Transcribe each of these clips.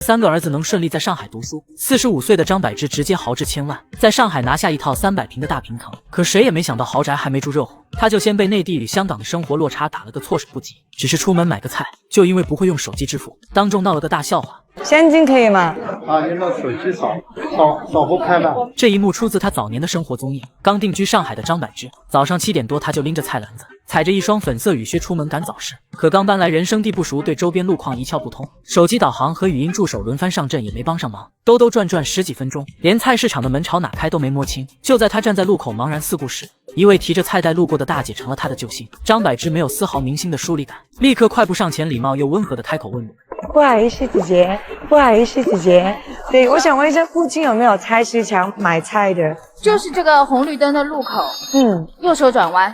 3个儿子能顺利在上海读书。45岁的张柏芝直接豪掷千万，在上海拿下一套300平的大平层。可谁也没想到，豪宅还没住热乎，他就先被内地与香港的生活落差打了个措手不及。只是出门买个菜，就因为不会用手机支付，当众闹了个大笑话。现金可以吗？您的手机扫不开吧？这一幕出自他早年的生活综艺。刚定居上海的张柏芝，早上7点多他就拎着菜篮子，踩着一双粉色雨靴出门赶早市。可刚搬来，人生地不熟，对周边路况一窍不通，手机导航和语音助手轮番上阵也没帮上忙，兜兜转转10几分钟，连菜市场的门朝哪开都没摸清。就在他站在路口茫然四顾时，一位提着菜袋路过的大姐成了他的救星。张柏芝没有丝毫明星的疏离感，立刻快步上前，礼貌又温和的开口问路。不好意思，姐姐，不好意思，姐姐。对，我想问一下，附近有没有菜市场买菜的？就是这个红绿灯的路口，右手转弯，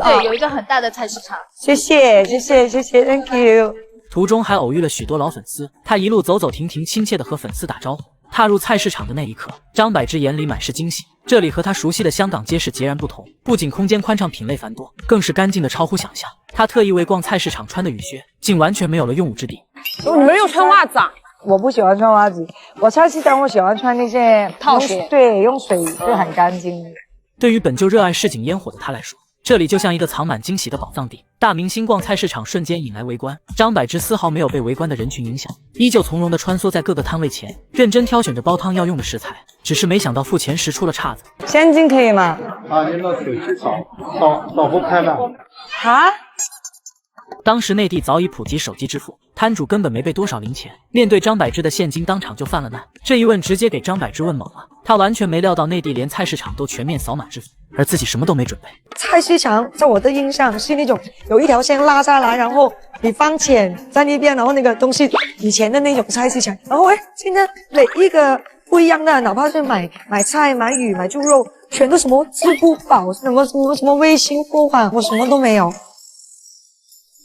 对，有一个很大的菜市场。谢谢 ，Thank you。途中还偶遇了许多老粉丝，他一路走走停停，亲切地和粉丝打招呼。踏入菜市场的那一刻，张柏芝眼里满是惊喜。这里和他熟悉的香港街市截然不同，不仅空间宽敞，品类繁多，更是干净的超乎想象。他特意为逛菜市场穿的雨靴，竟完全没有了用武之地。你们有穿袜子啊？我不喜欢穿袜子，我菜市场我喜欢穿那些套鞋，对，用水是很干净的。对于本就热爱市井烟火的他来说，这里就像一个藏满惊喜的宝藏地。大明星逛菜市场瞬间引来围观，张柏芝丝毫没有被围观的人群影响，依旧从容地穿梭在各个摊位前，认真挑选着煲汤要用的食材。只是没想到付钱时出了岔子。现金可以吗？您的手机扫不开吧？啊？当时内地早已普及手机支付，摊主根本没备多少零钱，面对张柏芝的现金，当场就犯了难。这一问直接给张柏芝问懵了，他完全没料到内地连菜市场都全面扫码支付，而自己什么都没准备。菜市场在我的印象是那种有一条线拉下来，然后你放钱在那边，然后那个东西以前的那种菜市场，然后现在每一个不一样的，哪怕是买菜、买鱼、买猪肉，全都什么支付宝、什么微信付款，我什么都没有。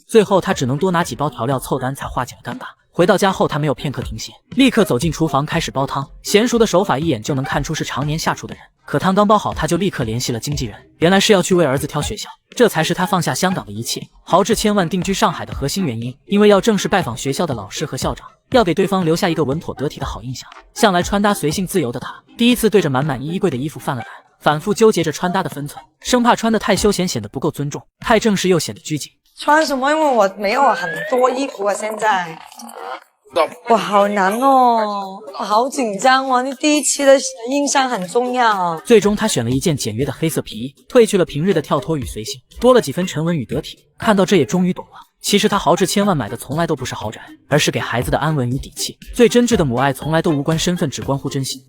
最后他只能多拿几包调料凑单，才化解了尴尬。回到家后，他没有片刻停歇，立刻走进厨房开始煲汤。娴熟的手法一眼就能看出是常年下厨的人。可汤刚煲好，他就立刻联系了经纪人，原来是要去为儿子挑学校，这才是他放下香港的一切，豪掷千万定居上海的核心原因。因为要正式拜访学校的老师和校长，要给对方留下一个稳妥得体的好印象。向来穿搭随性自由的他，第一次对着满满衣柜的衣服犯了难，反复纠结着穿搭的分寸，生怕穿得太休闲显得不够尊重，太正式又显得拘谨。穿什么？因为我没有很多衣服啊，现在。哇，好难哦，我好紧张哦！你第一期的印象很重要。最终他选了一件简约的黑色皮衣，褪去了平日的跳脱与随性，多了几分沉稳与得体。看到这也终于懂了，其实他豪掷千万买的从来都不是豪宅，而是给孩子的安稳与底气。最真挚的母爱从来都无关身份，只关乎真心。